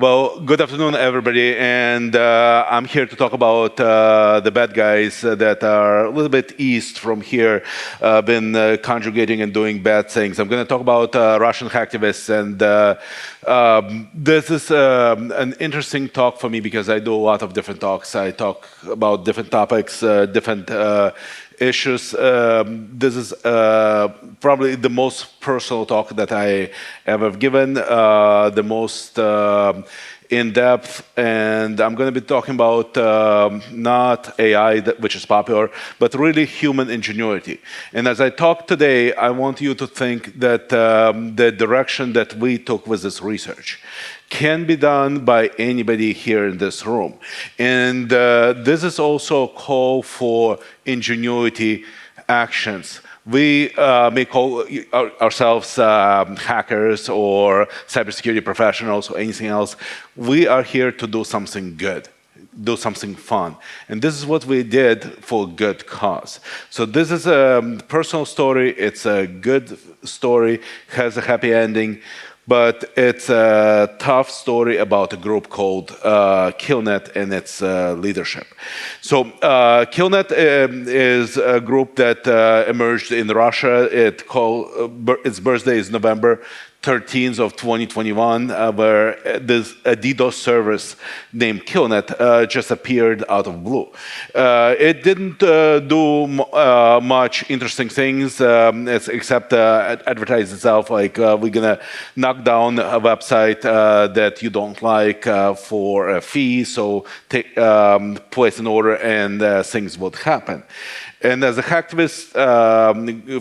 Well, good afternoon, everybody, and I'm here to talk about the bad guys that are a little bit east from here, been conjugating and doing bad things. I'm going to talk about Russian hacktivists, and this is an interesting talk for me because I do a lot of different talks. I talk about different topics, different issues. This is probably the most personal talk that I ever given, the most in-depth, and I'm going to be talking about not AI, which is popular, but really human ingenuity. And as I talk today, I want you to think that the direction that we took with this research can be done by anybody here in this room. And this is also a call for ingenuity actions. We may call ourselves hackers or cybersecurity professionals or anything else. We are here to do something good, do something fun. And this is what we did for a good cause. So this is a personal story. It's a good story, has a happy ending. But it's a tough story about a group called Killnet and its leadership. So Killnet is a group that emerged in Russia. Its birthday is November 13th of 2021, where this DDoS service named Killnet just appeared out of blue. It didn't do much interesting things except advertise itself like we're gonna knock down a website that you don't like for a fee, so place an order and things would happen. And as a hacktivist,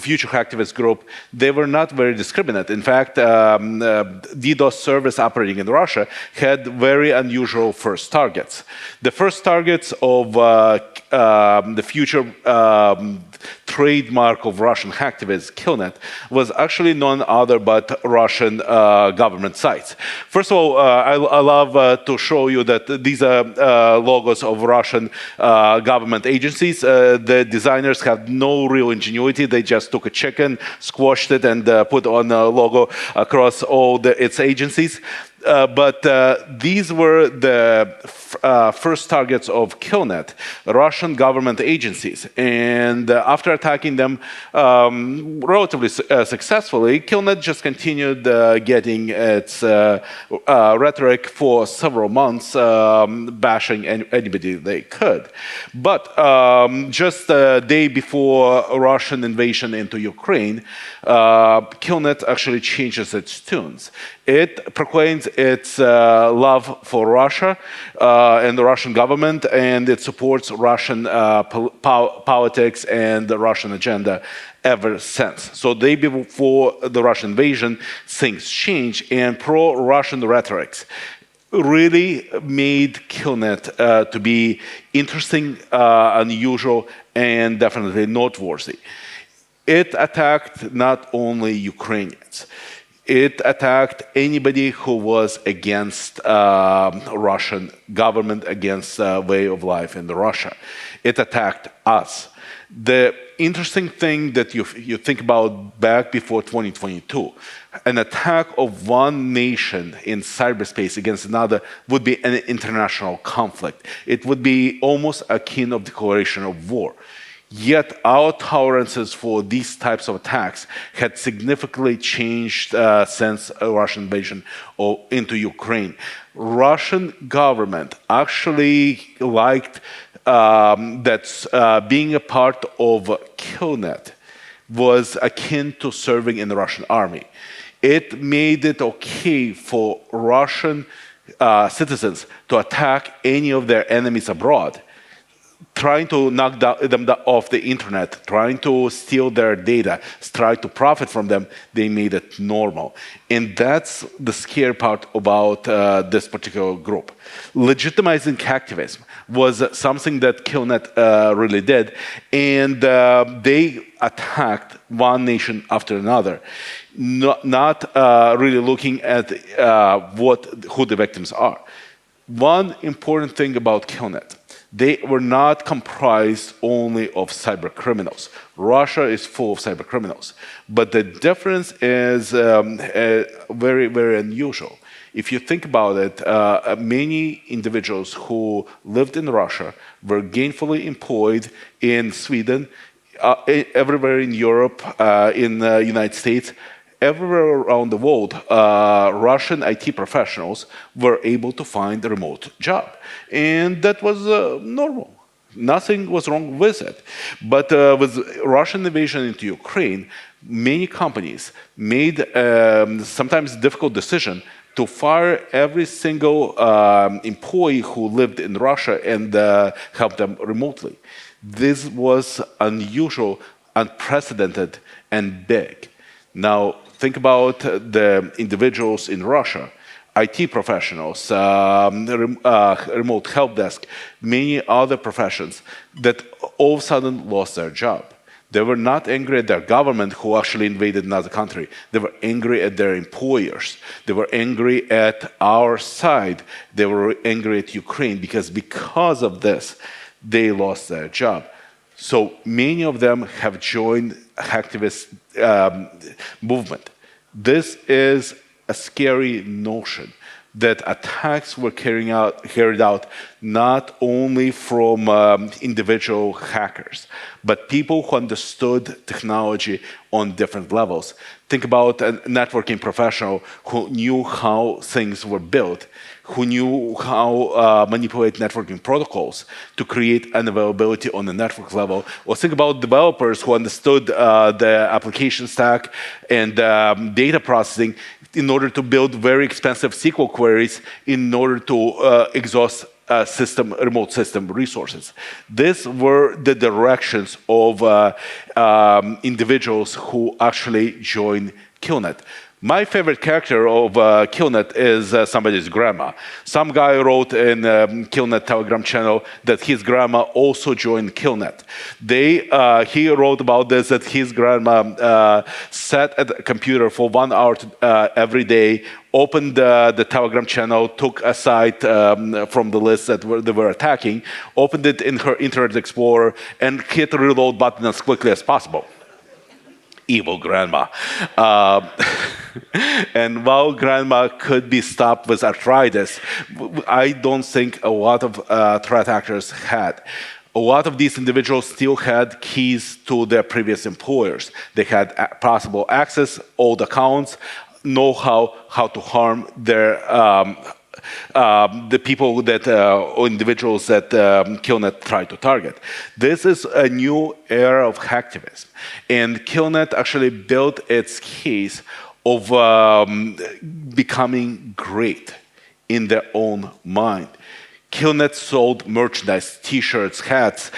future hacktivist group, they were not very discriminate. In fact, DDoS service operating in Russia had very unusual first targets. The first targets of the future trademark of Russian hacktivists, Killnet, was actually none other but Russian government sites. First of all, I love to show you that these are logos of Russian government agencies. The designers have no real ingenuity. They just took a chicken, squashed it, and put on a logo across all its agencies. But these were the first targets of Killnet, Russian government agencies. And after attacking them relatively successfully, Killnet just continued getting its rhetoric for several months, bashing anybody they could. But just a day before Russian invasion into Ukraine, Killnet actually changes its tunes. It proclaims its love for Russia and the Russian government, and it supports Russian politics and the Russian agenda ever since. So the day before the Russian invasion, things changed, and pro-Russian rhetorics really made Killnet to be interesting, unusual, and definitely noteworthy. It attacked not only Ukrainians. It attacked anybody who was against Russian government, against way of life in Russia. It attacked us. The interesting thing that you think about back before 2022, an attack of one nation in cyberspace against another would be an international conflict. It would be almost akin of declaration of war. Yet our tolerances for these types of attacks had significantly changed since a Russian invasion into Ukraine. Russian government actually liked that being a part of Killnet was akin to serving in the Russian army. It made it okay for Russian citizens to attack any of their enemies abroad, trying to knock them off the internet, trying to steal their data, try to profit from them. They made it normal. And that's the scary part about this particular group. Legitimizing hacktivism was something that Killnet really did, and they attacked one nation after another, not really looking at who the victims are. One important thing about Killnet: they were not comprised only of cyber criminals. Russia is full of cyber criminals, but the difference is very, very unusual. If you think about it, many individuals who lived in Russia were gainfully employed in Sweden, everywhere in Europe, in the United States, everywhere around the world, Russian IT professionals were able to find a remote job. And that was normal. Nothing was wrong with it. But with Russian invasion into Ukraine, many companies made sometimes difficult decision to fire every single employee who lived in Russia and help them remotely. This was unusual, unprecedented, and big. Now, think about the individuals in Russia, IT professionals, remote help desk, many other professions that all of a sudden lost their job. They were not angry at their government who actually invaded another country. They were angry at their employers. They were angry at our side. They were angry at Ukraine because of this, they lost their job. So many of them have joined hacktivist movement. This is a scary notion that attacks were carried out not only from individual hackers, but people who understood technology on different levels. Think about a networking professional who knew how things were built, who knew how manipulate networking protocols to create unavailability on the network level. Or think about developers who understood the application stack and data processing in order to build very expensive SQL queries in order to exhaust remote system resources. These were the directions of individuals who actually joined Killnet. My favorite character of Killnet is somebody's grandma. Some guy wrote in Killnet Telegram channel that his grandma also joined Killnet. He wrote about this, that his grandma sat at the computer for 1 hour every day, opened the Telegram channel, took a site from the list that they were attacking, opened it in her Internet Explorer, and hit the reload button as quickly as possible. Evil grandma. And while grandma could be stopped with arthritis, I don't think a lot of threat actors had. A lot of these individuals still had keys to their previous employers. They had possible access, old accounts, know how to harm their the people that or individuals that Killnet tried to target. This is a new era of hacktivism, and Killnet actually built its case of becoming great in their own mind. Killnet sold merchandise, t-shirts, hats,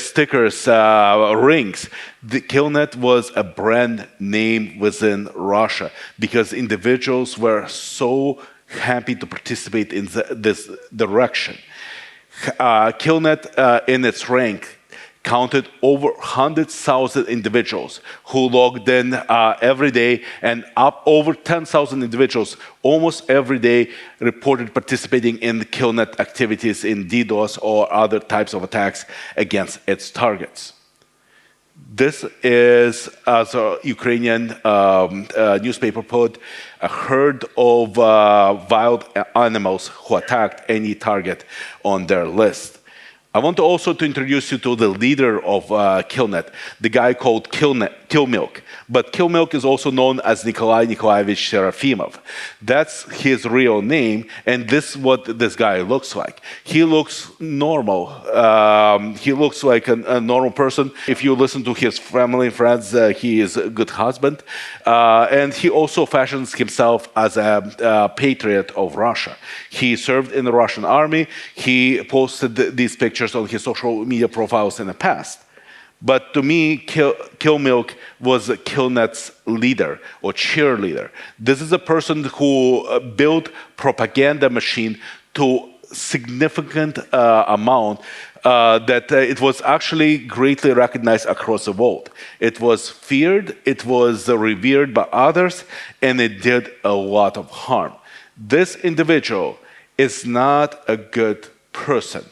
stickers, rings. The Killnet was a brand name within Russia because individuals were so happy to participate in this direction. Killnet, in its rank, counted over 100,000 individuals who logged in every day, and up over 10,000 individuals almost every day reported participating in the Killnet activities in DDoS or other types of attacks against its targets. This is, as a Ukrainian newspaper put, a herd of wild animals who attacked any target on their list. I want to also introduce you to the leader of Killnet, the guy called KillMilk. But KillMilk is also known as Nikolai Nikolaevich Serafimov. That's his real name, and this is what this guy looks like. He looks normal. He looks like a normal person. If you listen to his family and friends, he is a good husband. And he also fashions himself as a patriot of Russia. He served in the Russian army. He posted these pictures on his social media profiles in the past. But to me, KillMilk was Killnet's leader or cheerleader. This is a person who built propaganda machine to significant amount that it was actually greatly recognized across the world. It was feared, it was revered by others, and it did a lot of harm. This individual is not a good person.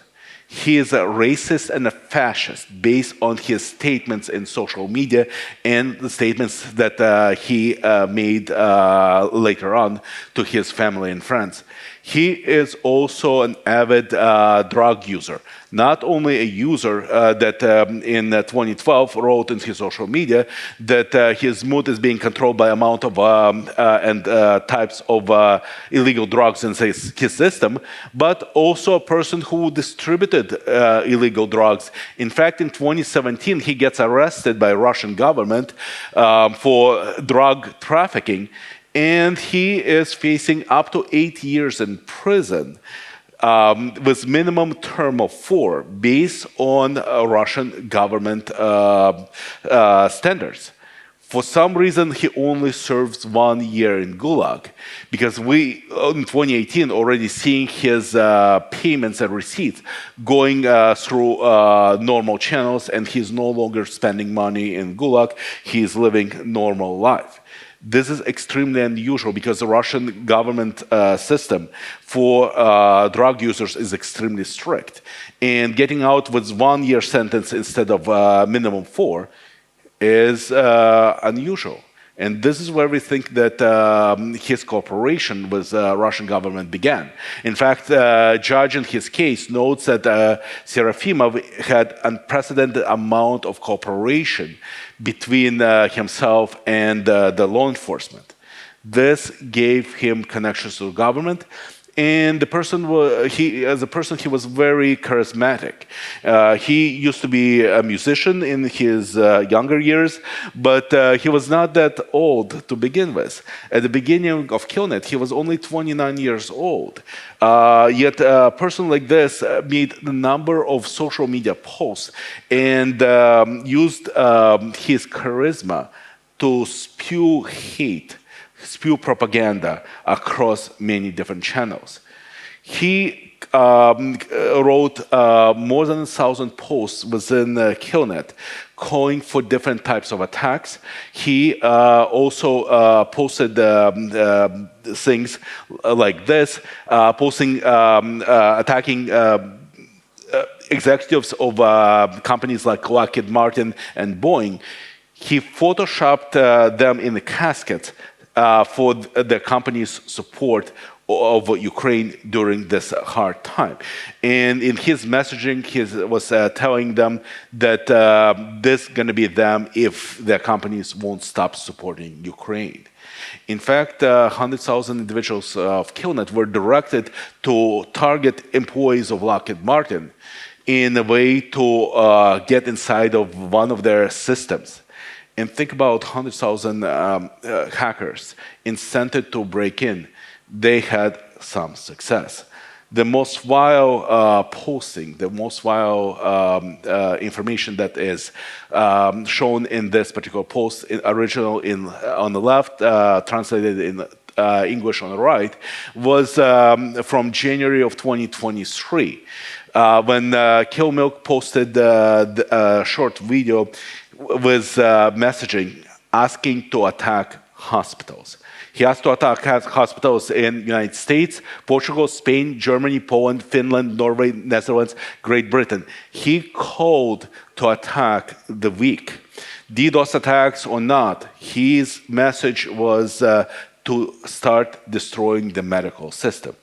He is a racist and a fascist based on his statements in social media and the statements that he made later on to his family and friends. He is also an avid drug user. Not only a user that in 2012 wrote in his social media that his mood is being controlled by amount of and types of illegal drugs in his system, but also a person who distributed illegal drugs. In fact, in 2017, he gets arrested by Russian government for drug trafficking, and he is facing up to 8 years in prison with minimum term of 4 based on Russian government standards. For some reason, he only serves 1 year in Gulag, because we, in 2018, already seeing his payments and receipts going through normal channels, and he's no longer spending money in Gulag. He's living normal life. This is extremely unusual because the Russian government system for drug users is extremely strict. And getting out with 1 year sentence instead of minimum 4 is unusual. And this is where we think that his cooperation with Russian government began. In fact, judge in his case notes that Serafimov had unprecedented amount of cooperation between himself and the law enforcement. This gave him connections to the government. And the person, as a person, he was very charismatic. He used to be a musician in his younger years, but he was not that old to begin with. At the beginning of Killnet, he was only 29 years old. Yet a person like this made a number of social media posts and used his charisma to spew hate, spew propaganda across many different channels. He wrote more than 1,000 posts within Killnet calling for different types of attacks. He also posted things like this, attacking executives of companies like Lockheed Martin and Boeing. He photoshopped them in the casket for the company's support of Ukraine during this hard time. And in his messaging, he was telling them that this is going to be them if their companies won't stop supporting Ukraine. In fact, 100,000 individuals of Killnet were directed to target employees of Lockheed Martin in a way to get inside of one of their systems. And think about 100,000 hackers incented to break in. They had some success. The most vile posting, the most vile information that is shown in this particular post, original on the left, translated in English on the right, was from January of 2023, when KillMilk posted a short video with messaging asking to attack hospitals. He asked to attack hospitals in the United States, Portugal, Spain, Germany, Poland, Finland, Norway, Netherlands, Great Britain. He called to attack the weak. DDoS attacks or not, his message was to start destroying the medical system.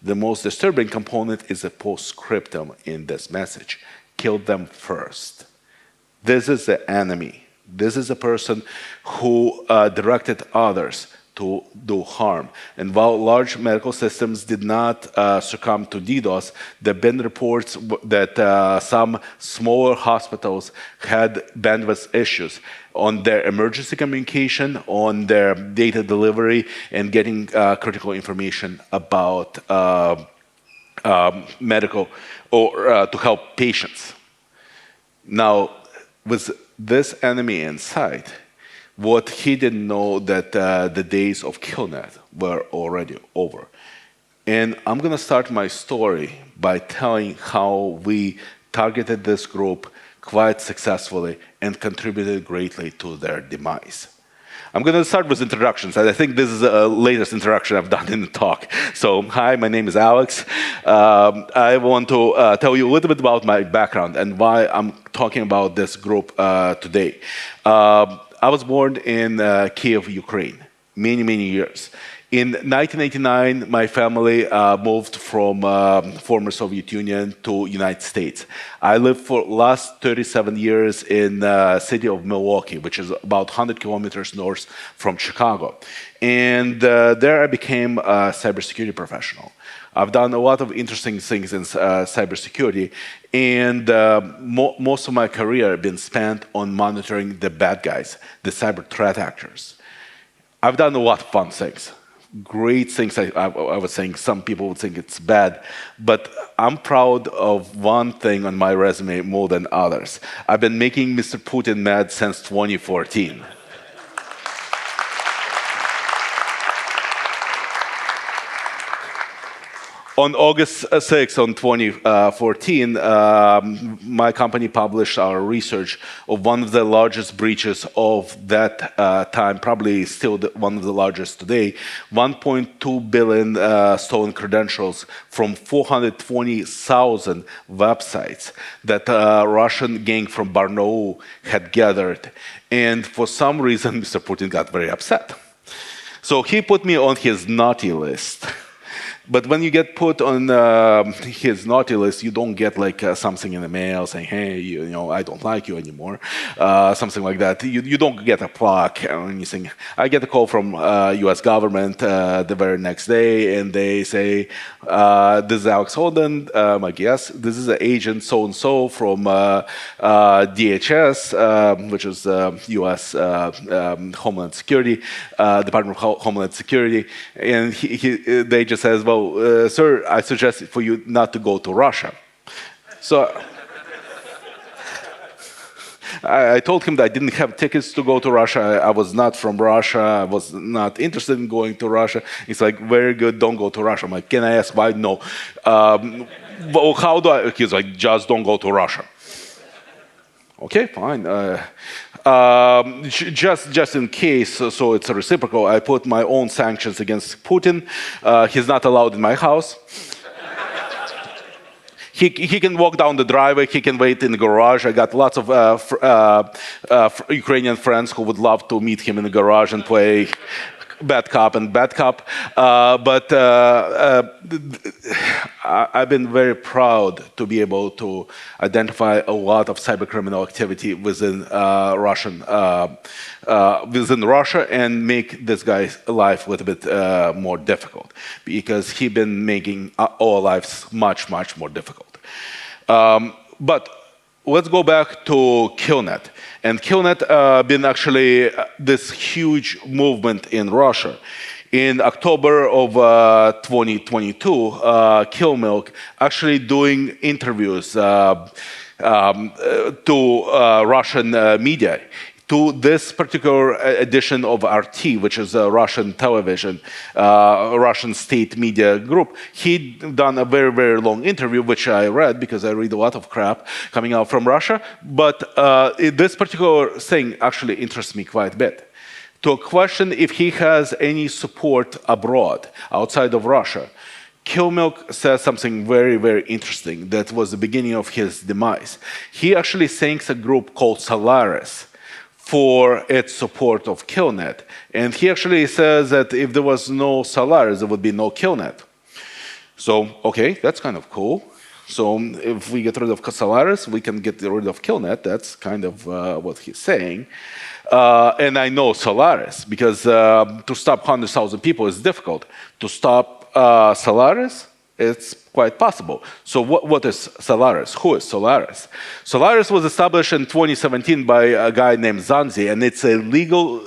The most disturbing component is a postscriptum in this message. Kill them first. This is the enemy. This is a person who directed others to do harm. And while large medical systems did not succumb to DDoS, there have been reports that some smaller hospitals had bandwidth issues on their emergency communication, on their data delivery, and getting critical information about medical or to help patients. Now, with this enemy in sight, what he didn't know that the days of Killnet were already over. And I'm going to start my story by telling how we targeted this group quite successfully and contributed greatly to their demise. I'm going to start with introductions, and I think this is the latest introduction I've done in the talk. So, hi, my name is Alex. I want to tell you a little bit about my background and why I'm talking about this group today. I was born in Kiev, Ukraine, many years. In 1989, my family moved from former Soviet Union to United States. I lived for last 37 years in the city of Milwaukee, which is about 100 kilometers north from Chicago. And there I became a cybersecurity professional. I've done a lot of interesting things in cybersecurity, and most of my career has been spent on monitoring the bad guys, the cyber threat actors. I've done a lot of fun things. Great things. I was saying some people would think it's bad, but I'm proud of one thing on my resume more than others. I've been making Mr. Putin mad since 2014. On August 6th, on 2014, my company published our research of one of the largest breaches of that time, probably still one of the largest today, 1.2 billion stolen credentials from 420,000 websites that a Russian gang from Barnaul had gathered. And for some reason, Mr. Putin got very upset. So he put me on his naughty list. But when you get put on his naughty list, you don't get like something in the mail saying, hey, you know, I don't like you anymore, something like that. You don't get a plaque or anything. I get a call from US government the very next day, and they say, this is Alex Holden. I'm like, yes, this is an agent so-and-so from DHS, which is US Homeland Security, Department of Homeland Security. And they just says, well, sir, I suggest for you not to go to Russia. So I told him that I didn't have tickets to go to Russia. I was not from Russia. I was not interested in going to Russia. He's like, very good, don't go to Russia. I'm like, can I ask why? No. Well, how do I? He's like, just don't go to Russia. Okay, fine. Just in case, so it's a reciprocal, I put my own sanctions against Putin. He's not allowed in my house. He can walk down the driveway, he can wait in the garage. I got lots of Ukrainian friends who would love to meet him in the garage and play bad cop and bad cop. But I've been very proud to be able to identify a lot of cybercriminal activity within within Russia and make this guy's life a little bit more difficult, because he's been making our lives much more difficult. But let's go back to Killnet. And Killnet been actually this huge movement in Russia. In October of 2022, KillMilk actually doing interviews to Russian media, to this particular edition of RT, which is a Russian television, Russian state media group. He'd done a very long interview, which I read because I read a lot of crap coming out from Russia. But this particular thing actually interests me quite a bit. To question if he has any support abroad, outside of Russia, KillMilk says something very interesting that was the beginning of his demise. He actually thanks a group called Solaris for its support of Killnet. And he actually says that if there was no Solaris, there would be no Killnet. So, okay, that's kind of cool. So if we get rid of Solaris, we can get rid of Killnet. That's kind of what he's saying. And I know Solaris, because to stop 100,000 people is difficult. To stop Solaris, it's quite possible. So what is Solaris? Who is Solaris? Solaris was established in 2017 by a guy named Zanzi, and it's a legal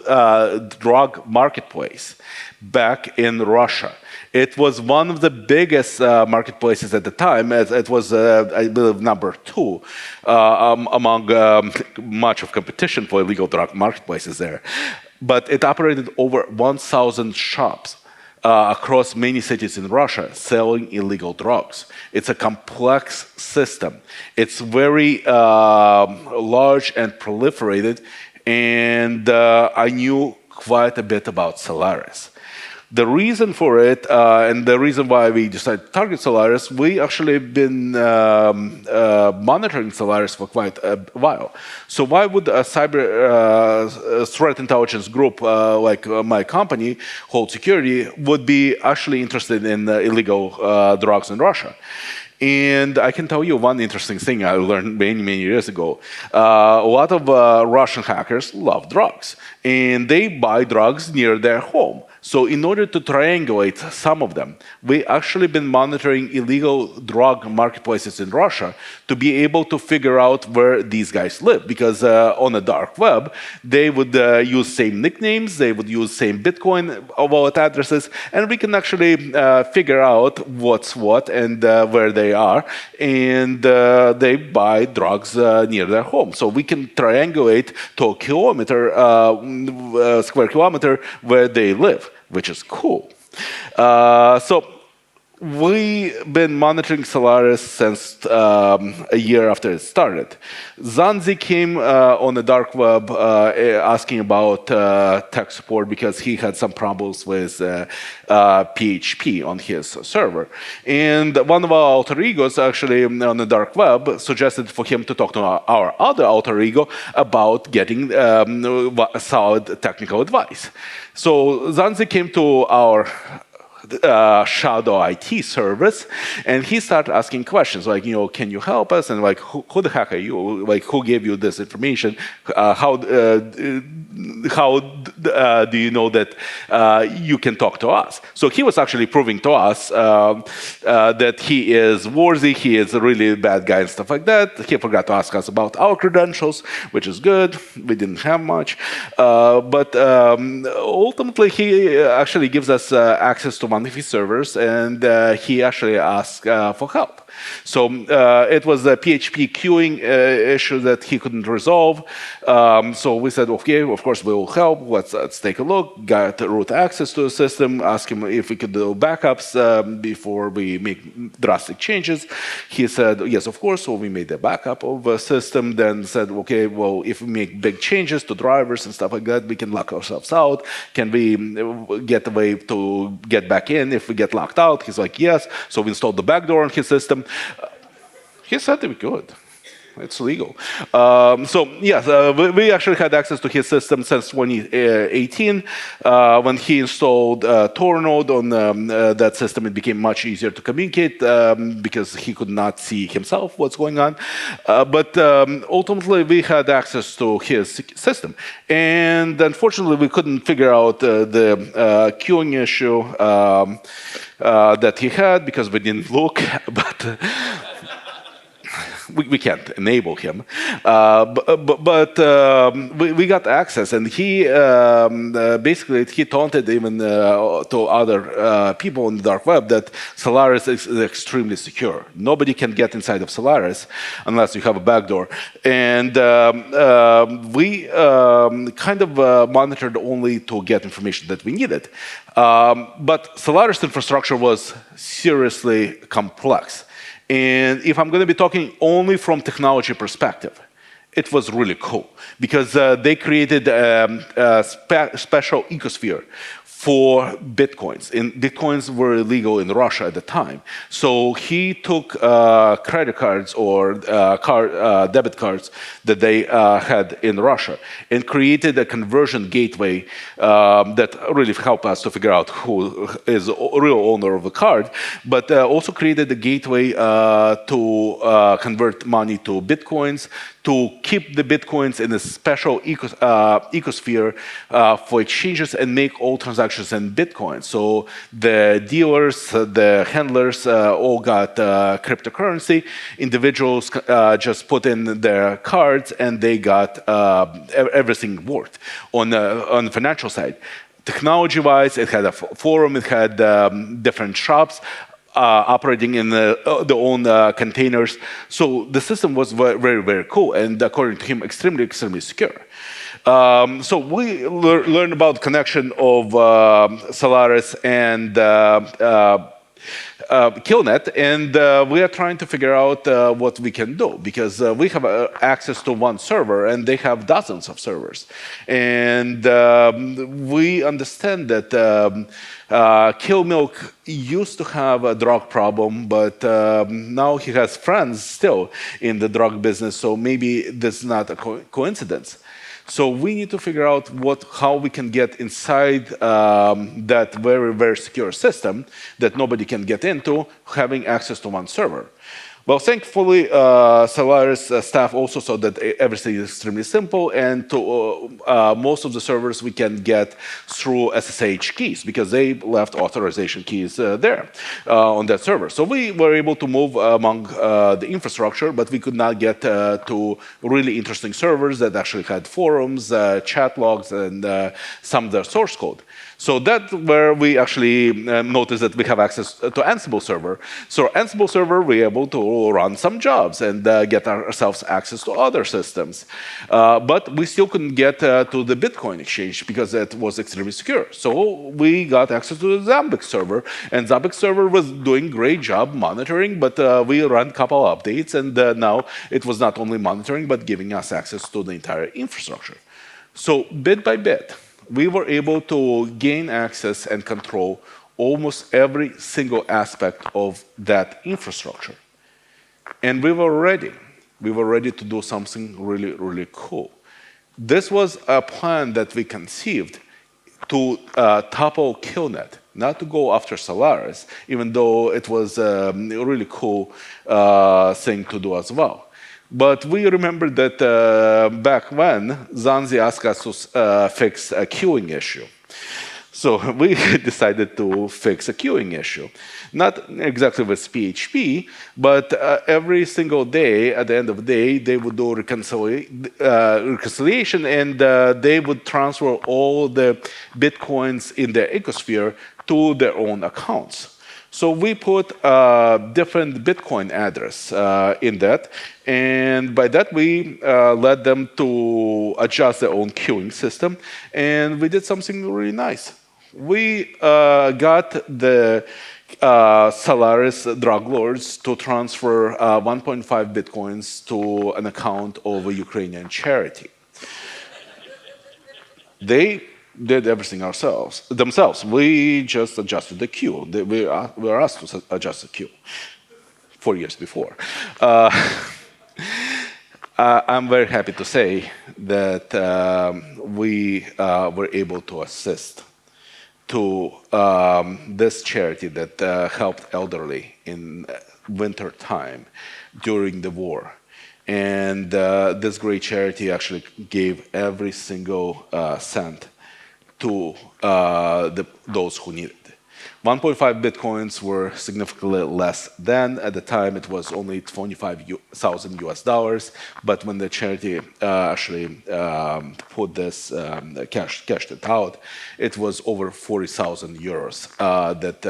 drug marketplace back in Russia. It was one of the biggest marketplaces at the time, as it was, I believe, #2 among much of competition for illegal drug marketplaces there. But it operated over 1,000 shops across many cities in Russia selling illegal drugs. It's a complex system. It's very large and proliferated, and I knew quite a bit about Solaris. The reason for it, and the reason why we decided to target Solaris, we actually been monitoring Solaris for quite a while. So why would a cyber threat intelligence group like my company, Hold Security, would be actually interested in illegal drugs in Russia? And I can tell you one interesting thing I learned many, many years ago. A lot of Russian hackers love drugs, and they buy drugs near their home. So in order to triangulate some of them, we actually been monitoring illegal drug marketplaces in Russia to be able to figure out where these guys live. Because on the dark web, they would use same nicknames, they would use same Bitcoin wallet addresses, and we can actually figure out what's what and where they are. And they buy drugs near their home. So we can triangulate to a kilometer, square kilometer where they live, which is cool. So we've been monitoring Solaris since a year after it started. Zanzi came on the dark web asking about tech support because he had some problems with PHP on his server. And one of our alter egos actually on the dark web suggested for him to talk to our other alter ego about getting solid technical advice. So Zanzi came to our Shadow IT service, and he started asking questions like, can you help us? And like, who the heck are you? Like, who gave you this information? How do you know that you can talk to us? So he was actually proving to us that he is worthy, he is a really bad guy and stuff like that. He forgot to ask us about our credentials, which is good. We didn't have much. But ultimately, he actually gives us access to one of his servers, and he actually asked for help. So it was a PHP queuing issue that he couldn't resolve. So we said, okay, of course we will help. Let's take a look. Got root access to the system. Asked him if we could do backups before we make drastic changes. He said, yes, of course. So we made a backup of the system. Then said, okay, well, if we make big changes to drivers and stuff like that, we can lock ourselves out. Can we get a way to get back in if we get locked out? He's like, yes. So we installed the backdoor on his system. He said that we could. It's legal. So yes, we actually had access to his system since 2018. When he installed Tor node on that system, it became much easier to communicate because he could not see himself what's going on. But ultimately, we had access to his system. And unfortunately, we couldn't figure out the queuing issue that he had because we didn't look. But we can't enable him, but we got access, and he basically he taunted even to other people on the dark web that Solaris is extremely secure. Nobody can get inside of Solaris unless you have a backdoor, and we kind of monitored only to get information that we needed. But Solaris infrastructure was seriously complex. And if I'm going to be talking only from technology perspective, it was really cool because they created a special ecosphere for Bitcoins. And Bitcoins were illegal in Russia at the time. So he took credit cards or debit cards that they had in Russia and created a conversion gateway that really helped us to figure out who is the real owner of the card, but also created a gateway to convert money to Bitcoins, to keep the Bitcoins in a special ecosphere for exchanges and make all transactions in Bitcoin. So the dealers, the handlers all got cryptocurrency. Individuals just put in their cards and they got everything worked on the financial side. Technology-wise, it had a forum, it had different shops operating in their own containers. So the system was very, very, very cool, and according to him, extremely, extremely secure. So we learned about connection of Solaris and Killnet, and we are trying to figure out what we can do, because we have access to one server and they have dozens of servers. And we understand that KillMilk used to have a drug problem, but now he has friends still in the drug business, so maybe this is not a coincidence. So we need to figure out how we can get inside that very, very secure system that nobody can get into, having access to one server. Well, thankfully, Solaris staff also saw that everything is extremely simple, and to most of the servers we can get through SSH keys, because they left authorization keys there on that server. So we were able to move among the infrastructure, but we could not get to really interesting servers that actually had forums, chat logs, and some of their source code. So that's where we actually noticed that we have access to Ansible server. So Ansible server, we're able to run some jobs and get ourselves access to other systems. But we still couldn't get to the Bitcoin exchange because it was extremely secure. So we got access to the Zabbix server, and Zabbix server was doing a great job monitoring, but we ran a couple updates, and now it was not only monitoring, but giving us access to the entire infrastructure. So bit by bit, we were able to gain access and control almost every single aspect of that infrastructure. And we were ready. We were ready to do something really, really cool. This was a plan that we conceived to topple Killnet, not to go after Solaris, even though it was a really cool thing to do as well. But we remember that back when, Zanzi asked us to fix a queuing issue. So we decided to fix a queuing issue. Not exactly with PHP, but every single day, at the end of the day, they would do reconciliation, and they would transfer all the Bitcoins in their ecosphere to their own accounts. So we put a different Bitcoin address in that, and by that we led them to adjust their own queuing system, and we did something really nice. We got the Solaris drug lords to transfer 1.5 Bitcoins to an account of a Ukrainian charity. They did everything themselves. We just adjusted the queue. We were asked to adjust the queue 4 years before. I'm very happy to say that we were able to assist to this charity that helped elderly in winter time during the war. And this great charity actually gave every single cent to those who needed. 1.5 Bitcoins were significantly less than. At the time, it was only 25,000 US dollars. But when the charity actually put this, cashed it out, it was over 40,000 euros that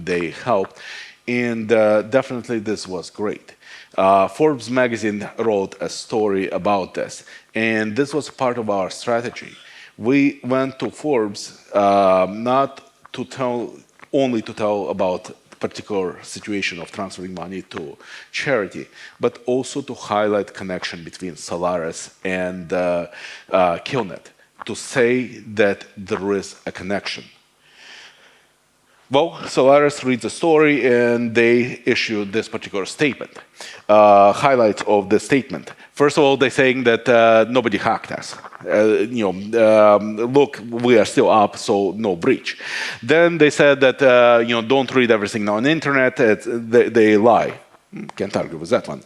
they helped. And definitely this was great. Forbes magazine wrote a story about this. And this was part of our strategy. We went to Forbes not to only to tell about particular situation of transferring money to charity, but also to highlight connection between Solaris and Killnet, to say that there is a connection. Well, Solaris reads the story and they issue this particular statement. Highlights of the statement. First of all, they're saying that nobody hacked us. Look, we are still up, so no breach. Then they said that don't read everything on the internet. They lie. Can't argue with that one.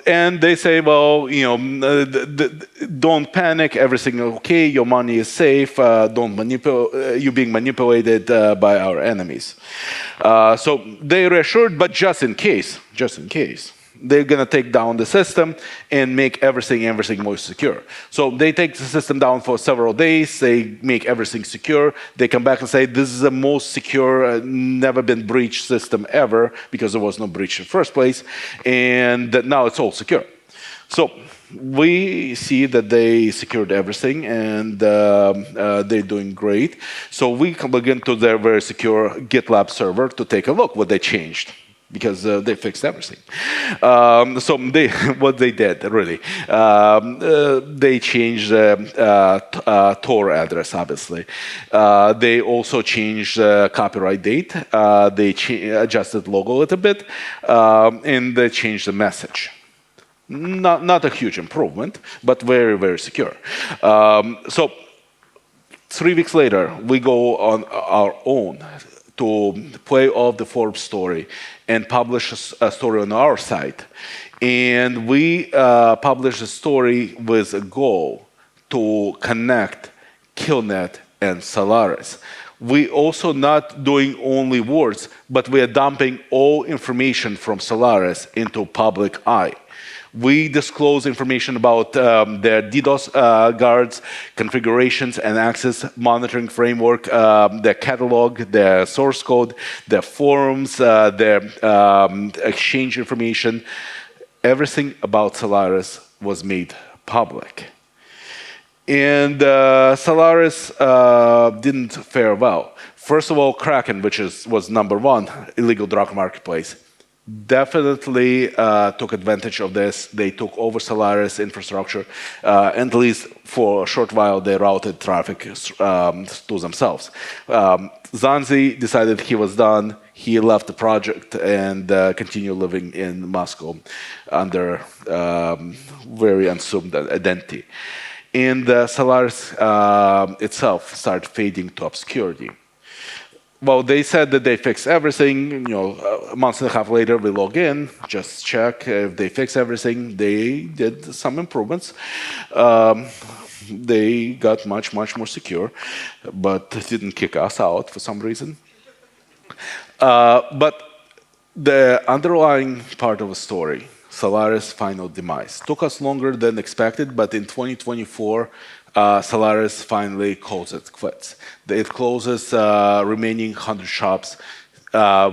And they say, well, don't panic. Everything is okay. Your money is safe. Don't manipulate. You're being manipulated by our enemies. So they reassured, but just in case, they're going to take down the system and make everything more secure. So they take the system down for several days. They make everything secure. They come back and say, this is the most secure, never been breached system ever, because there was no breach in the first place. And now it's all secure. So we see that they secured everything and they're doing great. So we can log into their very secure GitLab server to take a look what they changed, because they fixed everything. So what they did, really, they changed the Tor address, obviously. They also changed the copyright date. They adjusted logo a little bit, and they changed the message. Not a huge improvement, but very, very secure. So 3 weeks later, we go on our own to play off the Forbes story and publish a story on our site. And we publish a story with a goal to connect Killnet and Solaris. We also not doing only words, but we are dumping all information from Solaris into public eye. We disclose information about their DDoS guards, configurations and access monitoring framework, their catalog, their source code, their forums, their exchange information. Everything about Solaris was made public. And Solaris didn't fare well. First of all, Kraken, which was #1 illegal drug marketplace, definitely took advantage of this. They took over Solaris infrastructure, and at least for a short while, they routed traffic to themselves. Zanzi decided he was done. He left the project and continued living in Moscow under very assumed identity. And Solaris itself started fading to obscurity. Well, they said that they fixed everything. A month and a half later, we log in, just check if they fixed everything. They did some improvements. They got much, much more secure, but didn't kick us out for some reason. But the underlying part of the story, Solaris' final demise, took us longer than expected, but in 2024, Solaris finally calls it quits. It closes remaining 100 shops,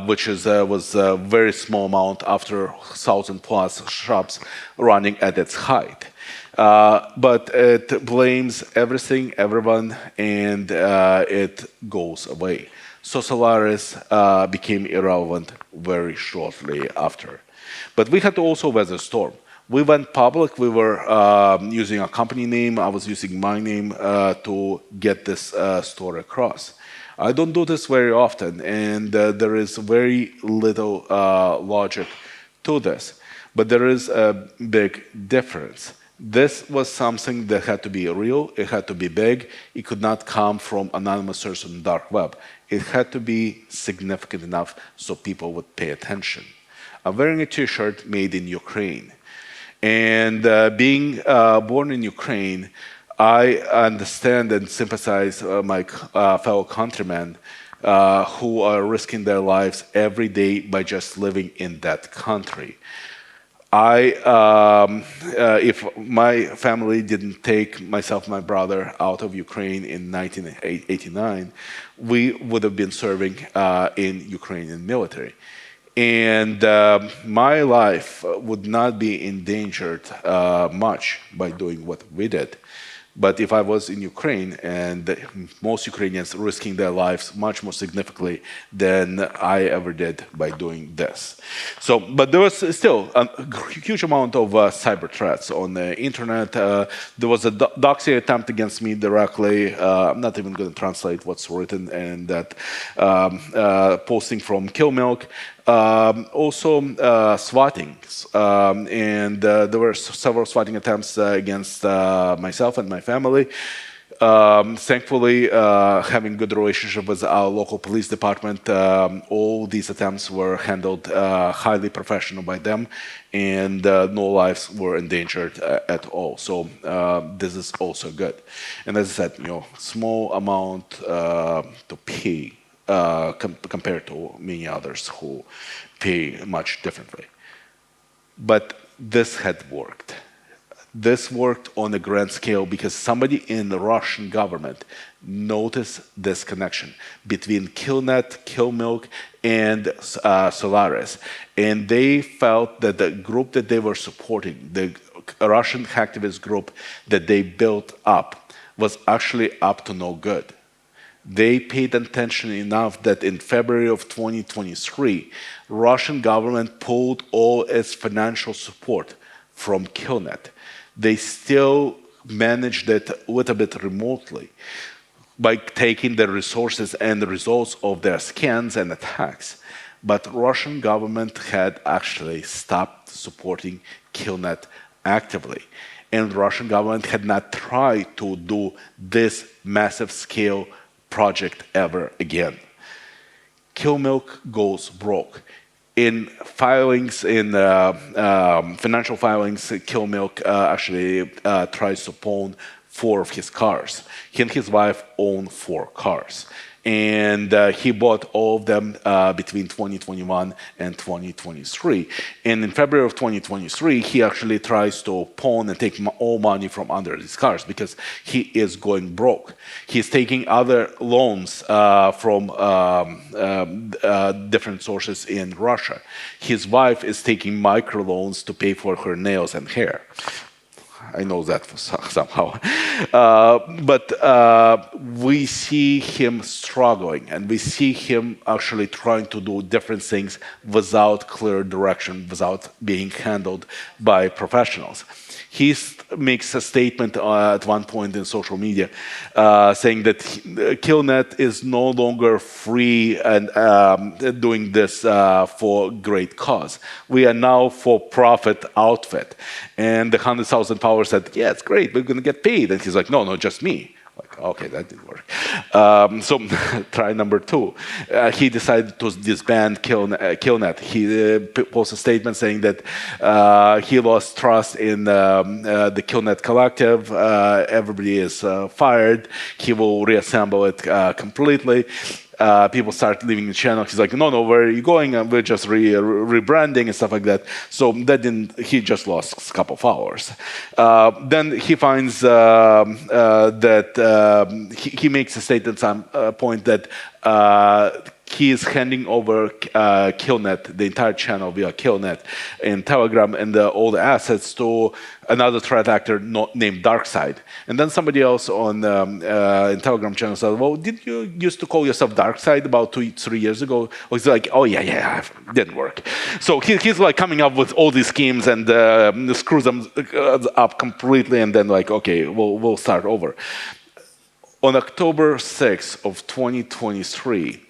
which was a very small amount after 1,000+ shops running at its height. But it blames everything, everyone, and it goes away. So Solaris became irrelevant very shortly after. But we had to also weather the storm. We went public. We were using a company name. I was using my name to get this story across. I don't do this very often, and there is very little logic to this. But there is a big difference. This was something that had to be real. It had to be big. It could not come from anonymous source on the dark web. It had to be significant enough so people would pay attention. I'm wearing a T-shirt made in Ukraine. And being born in Ukraine, I understand and sympathize my fellow countrymen who are risking their lives every day by just living in that country. If my family didn't take myself and my brother out of Ukraine in 1989, we would have been serving in Ukrainian military. And my life would not be endangered much by doing what we did. But if I was in Ukraine, and most Ukrainians risking their lives much more significantly than I ever did by doing this. So, but there was still a huge amount of cyber threats on the internet. There was a doxing attempt against me directly. I'm not even going to translate what's written in that posting from KillMilk. Also swatting, and there were several swatting attempts against myself and my family. Thankfully, having good relationship with our local police department, all these attempts were handled highly professional by them, and no lives were endangered at all. So this is also good. And as I said, small amount to pay. Compared to many others who pay much differently. But this had worked. This worked on a grand scale because somebody in the Russian government noticed this connection between Killnet, KillMilk, and Solaris. And they felt that the group that they were supporting, the Russian hacktivist group that they built up was actually up to no good. They paid attention enough that in February of 2023, Russian government pulled all its financial support from Killnet. They still managed it a little bit remotely by taking the resources and the results of their scans and attacks. But Russian government had actually stopped supporting Killnet actively. And Russian government had not tried to do this massive scale project ever again. KillMilk goes broke. In filings, in financial filings, KillMilk actually tries to pawn 4 of his cars. He and his wife own 4 cars. And he bought all of them between 2021 and 2023. And in February of 2023, he actually tries to pawn and take all money from under these cars because he is going broke. He's taking other loans from different sources in Russia. His wife is taking microloans to pay for her nails and hair. I know that somehow. But we see him struggling, and we see him actually trying to do different things without clear direction, without being handled by professionals. He makes a statement at one point in social media saying that Killnet is no longer free and doing this for great cause. We are now for-profit outfit. And the 100,000 followers said, yeah, it's great, we're going to get paid. And he's like, no, just me. Like, okay, that didn't work. So try number 2. He decided to disband Killnet. He posted a statement saying that he lost trust in the Killnet collective. Everybody is fired. He will reassemble it completely. People start leaving the channel. He's like, no, where are you going? We're just rebranding and stuff like that. So that he just lost a couple of hours. Then he finds that he makes a statement at some point that he is handing over Killnet, the entire channel via Killnet in Telegram and all the assets to another threat actor named Darkside. And then somebody else on in Telegram channel said, well, did you used to call yourself Darkside about 2-3 years ago? Or he's like, oh, yeah, it didn't work. So he's like coming up with all these schemes and screws them up completely and then like, okay, we'll start over. On October 6th of 2023,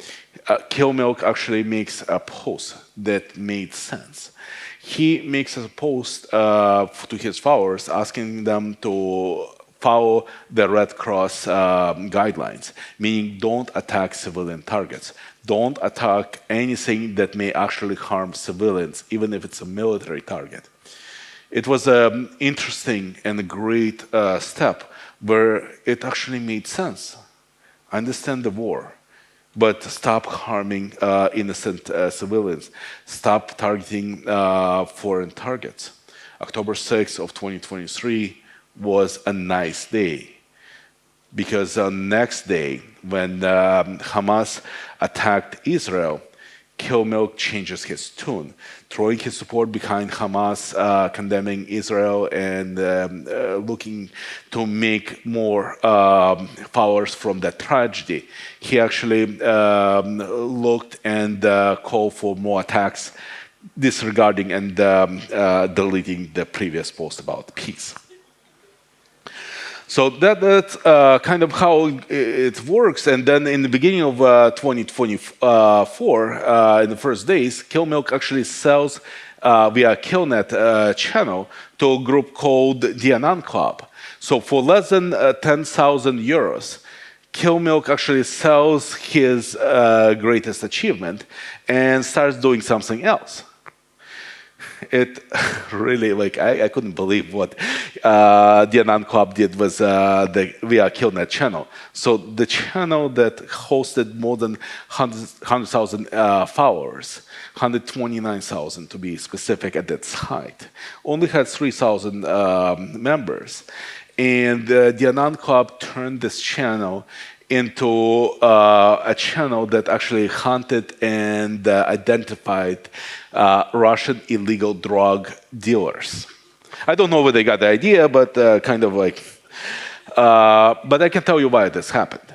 KillMilk actually makes a post that made sense. He makes a post to his followers asking them to follow the Red Cross guidelines, meaning don't attack civilian targets. Don't attack anything that may actually harm civilians, even if it's a military target. It was an interesting and a great step where it actually made sense. I understand the war, but stop harming innocent civilians. Stop targeting foreign targets. October 6th of 2023 was a nice day because the next day when Hamas attacked Israel, KillMilk changes his tune, throwing his support behind Hamas, condemning Israel, and looking to make more followers from that tragedy. He actually looked and called for more attacks, disregarding and deleting the previous post about peace. So that's kind of how it works. And then in the beginning of 2024, in the first days, KillMilk actually sells via Killnet channel to a group called the Anon Club. So for less than 10,000 euros, KillMilk actually sells his greatest achievement and starts doing something else. It really, like, I couldn't believe what the Anon Club did with the via Killnet channel. So the channel that hosted more than 100,000 followers, 129,000 to be specific at its height, only had 3,000 members. And the Anon Club turned this channel into a channel that actually hunted and identified Russian illegal drug dealers. I don't know where they got the idea, but kind of like. But I can tell you why this happened.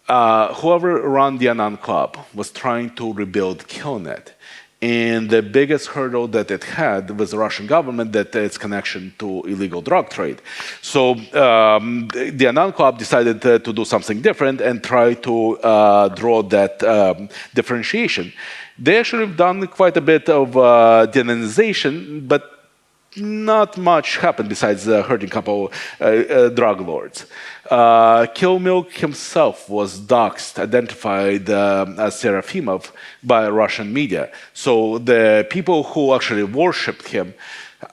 Whoever ran the Anon Club was trying to rebuild Killnet. And the biggest hurdle that it had was the Russian government, that its connection to illegal drug trade. So the Anon Club decided to do something different and try to draw that differentiation. They actually have done quite a bit of demonization, but not much happened besides hurting a couple drug lords. KillMilk himself was doxxed, identified as Serafimov by Russian media. So the people who actually worshipped him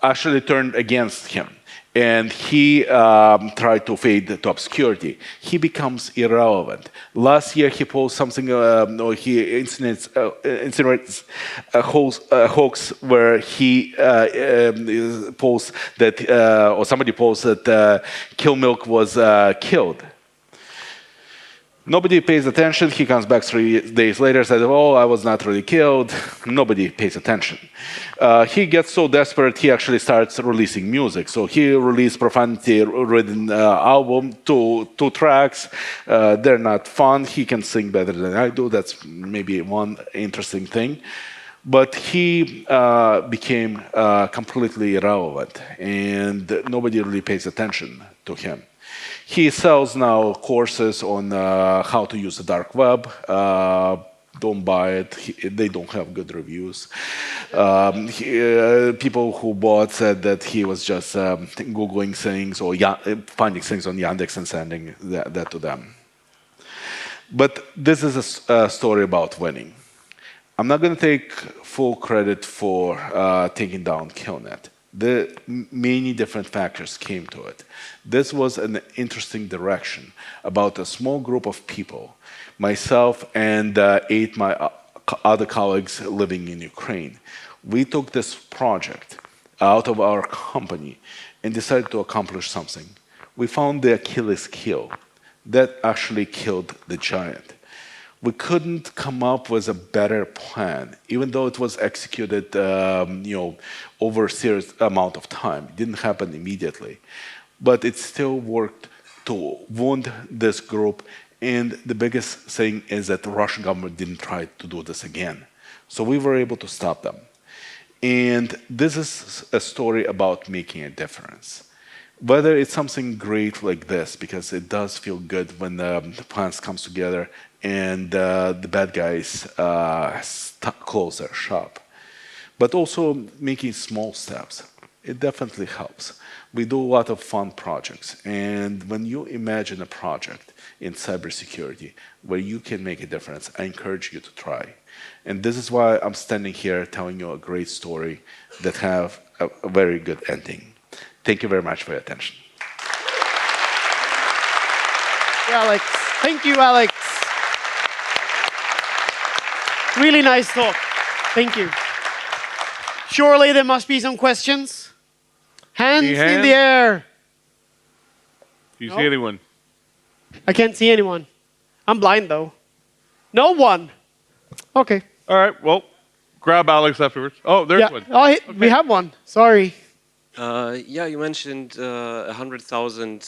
actually turned against him. And he tried to fade to obscurity. He becomes irrelevant. Last year, he posted something, or he incinerates a hoax where he posts that, or somebody posted that KillMilk was killed. Nobody pays attention. He comes back 3 days later, says, "Oh, I was not really killed." Nobody pays attention. He gets so desperate, he actually starts releasing music. So he released profanity-ridden album, two tracks. They're not fun. He can sing better than I do. That's maybe one interesting thing. But he became completely irrelevant, and nobody really pays attention to him. He sells now courses on how to use the dark web. Don't buy it. They don't have good reviews. People who bought said that he was just Googling things or finding things on Yandex and sending that to them. But this is a story about winning. I'm not going to take full credit for taking down Killnet. Many different factors came to it. This was an interesting direction about a small group of people, myself and 8 my other colleagues living in Ukraine. We took this project out of our company and decided to accomplish something. We found the Achilles heel that actually killed the giant. We couldn't come up with a better plan, even though it was executed, over a serious amount of time. It didn't happen immediately, but it still worked to wound this group. And the biggest thing is that the Russian government didn't try to do this again. So we were able to stop them. And this is a story about making a difference. Whether it's something great like this, because it does feel good when the plans comes together and the bad guys close their shop. But also making small steps, it definitely helps. We do a lot of fun projects, and when you imagine a project in cybersecurity where you can make a difference, I encourage you to try. And this is why I'm standing here telling you a great story that have a very good ending. Thank you very much for your attention. Alex. Thank you, Alex. Really nice talk. Thank you. Surely there must be some questions. Hands in the air. Do you see anyone? I can't see anyone. I'm blind, though. No one. Okay. All right, well, grab Alex afterwards. Oh, there's one. Oh, okay. We have one. Sorry. Yeah, you mentioned 100,000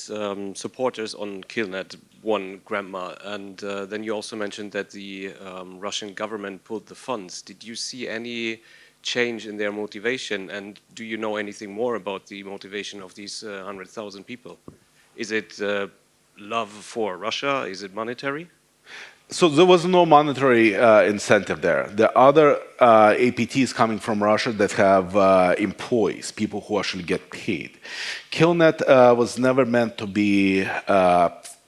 supporters on Killnet, one grandma, and then you also mentioned that the Russian government pulled the funds. Did you see any change in their motivation, and do you know anything more about the motivation of these 100,000 people? Is it love for Russia? Is it monetary? So there was no monetary incentive there. The other APTs coming from Russia that have employees, people who actually get paid. Killnet was never meant to be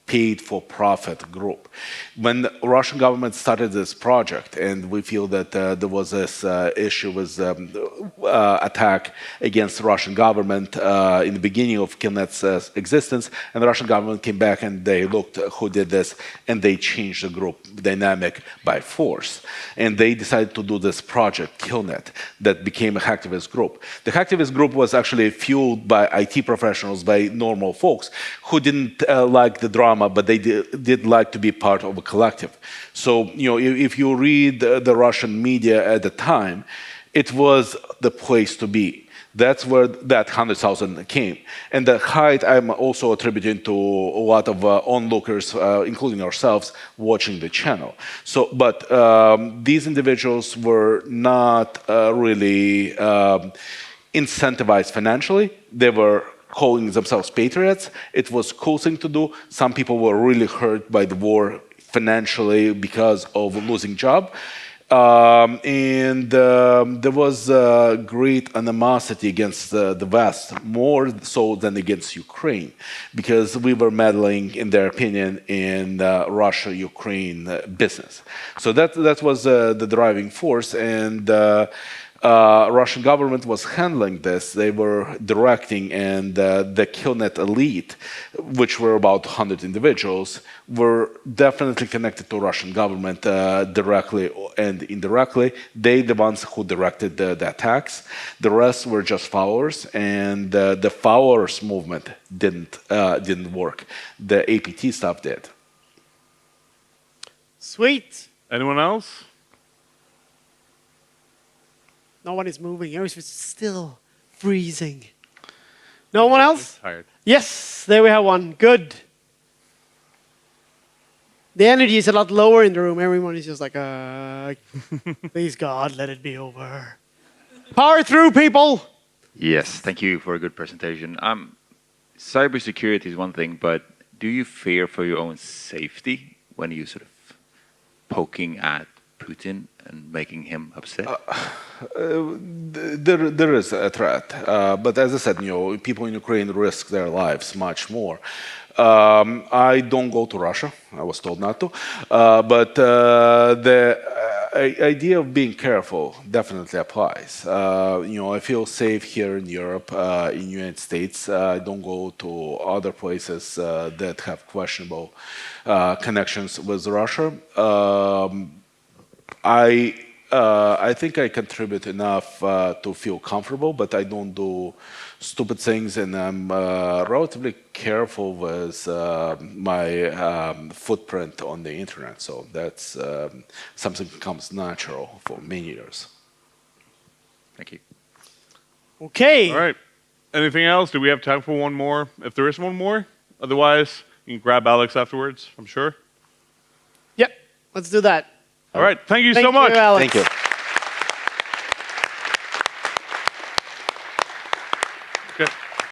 paid for profit group. When the Russian government started this project, and we feel that there was this issue with attack against the Russian government in the beginning of Killnet's existence, and the Russian government came back and they looked who did this, and they changed the group dynamic by force. And they decided to do this project, Killnet, that became a hacktivist group. The hacktivist group was actually fueled by IT professionals, by normal folks who didn't like the drama, but they did like to be part of a collective. So, if you read the Russian media at the time, it was the place to be. That's where that 100,000 came. And the height I'm also attributing to a lot of onlookers, including ourselves, watching the channel. So, but these individuals were not really incentivized financially. They were calling themselves patriots. It was a cool thing to do. Some people were really hurt by the war financially because of losing job. There was great animosity against the West, more so than against Ukraine, because we were meddling, in their opinion, in Russia-Ukraine business. So that was the driving force, and Russian government was handling this. They were directing, and the Killnet elite, which were about 100 individuals, were definitely connected to Russian government directly and indirectly. They the ones who directed the attacks. The rest were just followers, and the followers movement didn't work. The APT stuff did. Sweet. Anyone else? No one is moving. Everyone's still freezing. No one else? Tired. Yes, there we have one. Good. The energy is a lot lower in the room. Everyone is just like, please God, let it be over. Power through, people. Yes, thank you for a good presentation. Cybersecurity is one thing, but do you fear for your own safety when you sort of poking at Putin and making him upset? There is a threat, but as I said, people in Ukraine risk their lives much more. I don't go to Russia. I was told not to, but the idea of being careful definitely applies. I feel safe here in Europe, in the United States. I don't go to other places that have questionable connections with Russia. I think I contribute enough to feel comfortable, but I don't do stupid things, and I'm relatively careful with my footprint on the internet. So that's something that comes natural for many years. Thank you. Okay. All right. Anything else? Do we have time for one more? If there is one more, otherwise you can grab Alex afterwards, I'm sure. Yep. Let's do that. All right. Thank you Thank so much. you, Alex. Thank you. Okay.